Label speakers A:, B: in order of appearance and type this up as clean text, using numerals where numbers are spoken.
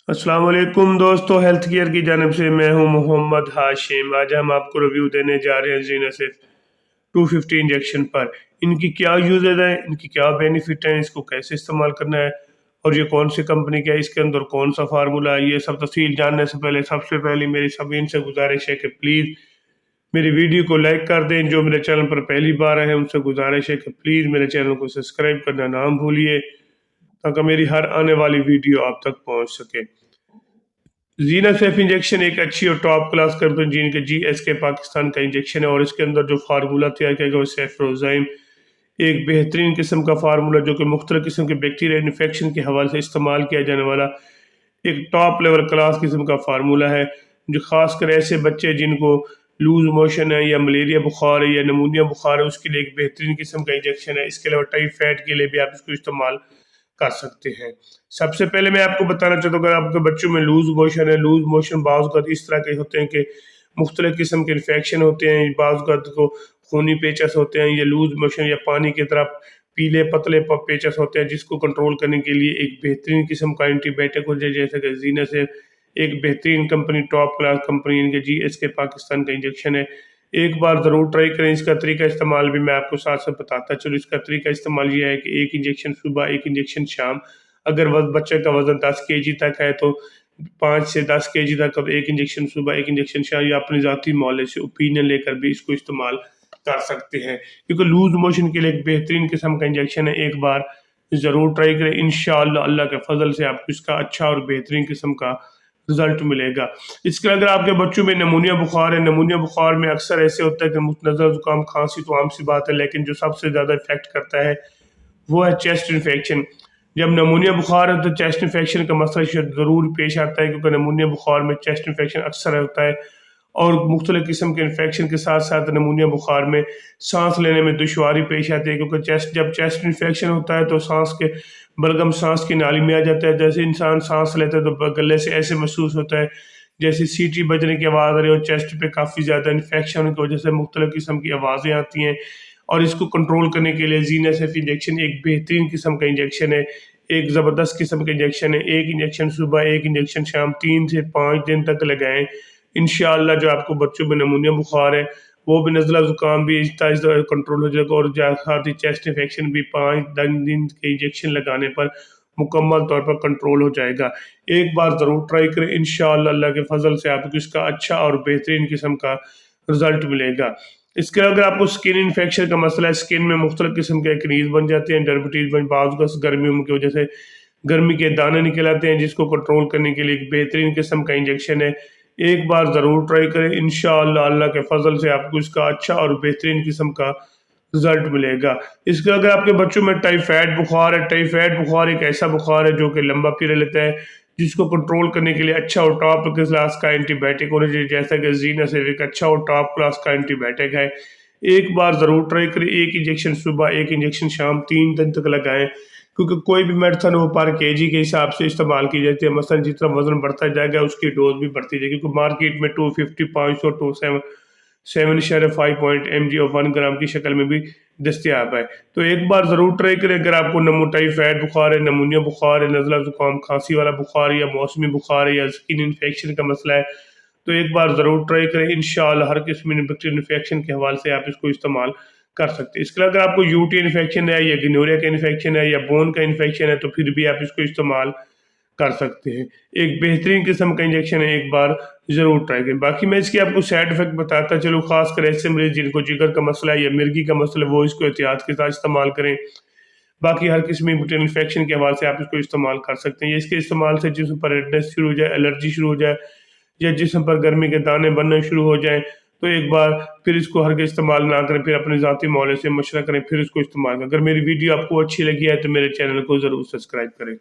A: अस्सलाम वालेकुम दोस्तों, हेल्थ केयर की जानब से मैं हूं मोहम्मद हाशिम। आज हम आपको रिव्यू देने जा रहे हैं ज़ीनासेफ 250 इंजेक्शन पर। इनकी क्या यूजेज है, इनकी क्या बेनिफिट है, इसको कैसे इस्तेमाल करना है और ये कौन सी कंपनी का है, इसके अंदर कौन सा फार्मूला है, ये सब तफसील जानने से पहले सबसे पहले मेरी सभी इनसे गुजारिश है कि प्लीज़ मेरी वीडियो को लाइक कर दें। जो मेरे चैनल पर पहली बार आए हैं उनसे गुजारिश है कि प्लीज़ मेरे चैनल को सब्सक्राइब करना ना भूलिए, ताकि मेरी हर आने वाली वीडियो आप तक पहुँच सके। ज़ीनासेफ इंजेक्शन एक अच्छी और टॉप क्लास कंपनी जिनके GSK पाकिस्तान का इंजेक्शन है, और इसके अंदर जो फार्मूला तैयार किया गया वो सेफ्रोज़ाइम एक बेहतरीन किस्म का फार्मूला, जो कि मुख्तलिफ किस्म के बैक्टीरिया इन्फेक्शन के हवाले से इस्तेमाल किया जाने वाला एक टॉप लेवल क्लास किस्म का फार्मूला है, जो ख़ासकर ऐसे बच्चे जिनको लूज मोशन है या मलेरिया बुखार है या नमूनिया बुखार है, उसके लिए एक बेहतरीन किस्म का इंजेक्शन है। इसके अलावा टाइफाइड के लिए भी आप इसको इस्तेमाल कर सकते हैं। सबसे पहले मैं आपको बताना चाहता हूँ, अगर आपके बच्चों में लूज मोशन है, लूज मोशन बाज़ इस तरह के होते हैं कि मुख्तलिफ किस्म के इन्फेक्शन होते हैं, बाज़ को खूनी पेचस होते हैं, या लूज मोशन या पानी की तरह पीले पतले पेचस होते हैं, जिसको कंट्रोल करने के लिए एक बेहतरीन किस्म का एंटीबायोटिक हो जाए, जैसे कि ज़ीनासेफ एक बेहतरीन कंपनी, टॉप क्लास कंपनी, इनके GSK पाकिस्तान का इंजेक्शन है। एक बार ज़रूर ट्राई करें। इसका तरीका इस्तेमाल भी मैं आपको साथ साथ बताता चलूँ। इसका तरीका इस्तेमाल ये है कि एक इंजेक्शन सुबह, एक इंजेक्शन शाम। अगर बच्चे का वज़न 10 kg तक है तो 5 से 10 kg तक अब एक इंजेक्शन सुबह, एक इंजेक्शन शाम, या अपनी ज़ाती मौले से ओपिनियन लेकर भी इसको इस्तेमाल कर सकते हैं, क्योंकि लूज मोशन के लिए एक बेहतरीन किस्म का इंजेक्शन है। एक बार ज़रूर ट्राई करें, इंशाअल्लाह अल्लाह के फजल से आपको इसका अच्छा और बेहतरीन किस्म का रिजल्ट मिलेगा। इसके अगर आपके बच्चों में नमूनिया बुखार है, नमूनिया बुखार में अक्सर ऐसे होता है कि मुतनज़र ज़ुकाम खांसी तो आम सी बात है, लेकिन जो सबसे ज़्यादा इफेक्ट करता है वो है चेस्ट इन्फेक्शन। जब नमूनिया बुखार है तो चेस्ट इन्फेक्शन का मसला ज़रूर पेश आता है, क्योंकि नमूनिया बुखार में चेस्ट इन्फेक्शन अक्सर होता है, और मुख्तलिफ किस्म के इन्फेक्शन के साथ साथ नमूनिया बुखार में सांस लेने में दुश्वारी पेश आती है, क्योंकि जब चेस्ट इन्फेक्शन होता है तो सांस के बलगम सांस की नाली में आ जाता है। जैसे इंसान सांस लेता है तो गले से ऐसे महसूस होता है जैसे सीटी बजने की आवाज़ आ रही है, और चेस्ट पे काफ़ी ज़्यादा इन्फेक्शन की वजह से मुख्तलिफ किस्म की आवाज़ें आती हैं। और इसको कंट्रोल करने के लिए ज़ीनासेफ इंजेक्शन एक बेहतरीन किस्म का इंजेक्शन है, एक ज़बरदस्त किस्म का इंजेक्शन है। एक इंजेक्शन सुबह, एक इंजेक्शन शाम, 3 से 5 दिन तक लगाएं। इंशाअल्लाह जो आपको बच्चों में नमूनिया बुखार है, वो भी, नज़ला ज़ुकाम भी आहिस्ता-आहिस्ता कंट्रोल हो जाएगा, और साथ ही चेस्ट इन्फेक्शन भी 5-10 दिन के इंजेक्शन लगाने पर मुकम्मल तौर पर कंट्रोल हो जाएगा। एक बार ज़रूर ट्राई करें, इंशाअल्लाह अल्लाह के फ़ज़ल से आपको इसका अच्छा और बेहतरीन किस्म का रिज़ल्ट मिलेगा। इसके अगर आपको स्किन इन्फेक्शन का मसला है, स्किन में मुख्तलिफ किस्म के एक्नीज़ बन जाते हैं, डर्मेटाइटिस बन, बाज़ गर्मियों की वजह से गर्मी के दाने निकल आते हैं, जिसको कंट्रोल करने के लिए एक बेहतरीन किस्म का इंजेक्शन है। एक बार ज़रूर ट्राई करें, इंशाअल्लाह अल्लाह के फ़ज़ल से आपको इसका अच्छा और बेहतरीन किस्म का रिज़ल्ट मिलेगा। इसके अगर आपके बच्चों में टाइफाइड बुखार है, टाइफाइड बुखार एक ऐसा बुखार है जो कि लंबा पीरियड लेता है, जिसको कंट्रोल करने के लिए अच्छा और टॉप क्लास का एंटीबायोटिक होना चाहिए, जैसा कि ज़ीनासेफ एक अच्छा और टॉप क्लास का एंटीबायोटिक है। एक बार ज़रूर ट्राई करें, एक इंजेक्शन सुबह, एक इंजेक्शन शाम, 3 दिन तक लगाएं, क्योंकि कोई भी मेडिसन वो पर केजी के हिसाब से इस्तेमाल की जाती है। मसलन जितना वजन बढ़ता जाएगा उसकी डोज भी बढ़ती जाएगी, क्योंकि मार्केट में 250, 500, 7.5 mg और 1 ग्राम की शक्ल में भी दस्तियाब है। तो एक बार ज़रूर ट्राई करें। अगर आपको टाइफाइड बुखार है, नमूनिया बुखार है, नज़ला ज़ुकाम खांसी वाला बुखार है, या मौसमी बुखार है, या स्किन इन्फेक्शन का मसला है, तो एक बार ज़रूर ट्राई करें। इंशाअल्लाह हर किस्म बैक्टीरियल इन्फेक्शन के हवाले से आप इसको इस्तेमाल कर सकते हैं। इसके अलावा अगर आपको यूटी इन्फेक्शन है, या गिनोरिया का इन्फेक्शन है, या बोन का इन्फेक्शन है, तो फिर भी आप इसको इस्तेमाल कर सकते हैं। एक बेहतरीन किस्म का इंजेक्शन है, एक बार ज़रूर ट्राई करें। बाकी मैं इसके आपको साइड इफेक्ट बताता चलूँ, खासकर ऐसे मरीज जिनको जिगर का मसला है या मिर्गी का मसला है, वो इसको एहतियात के साथ इस्तेमाल करें। बाकी हर किस्म बैक्टीरियल इन्फेक्शन के हवाले से आप इसको इस्तेमाल कर सकते हैं। इसके इस्तेमाल से जिस्म पर रेडनेस शुरू हो जाए, एलर्जी शुरू हो जाए, या जिस्म पर गर्मी के दाने बनने शुरू हो जाएं, तो एक बार फिर इसको हर इस्तेमाल ना करें, फिर अपने ज़ाती मौले से मशवरा करें, फिर इसको इस्तेमाल करें। अगर मेरी वीडियो आपको अच्छी लगी है तो मेरे चैनल को ज़रूर सब्सक्राइब करें।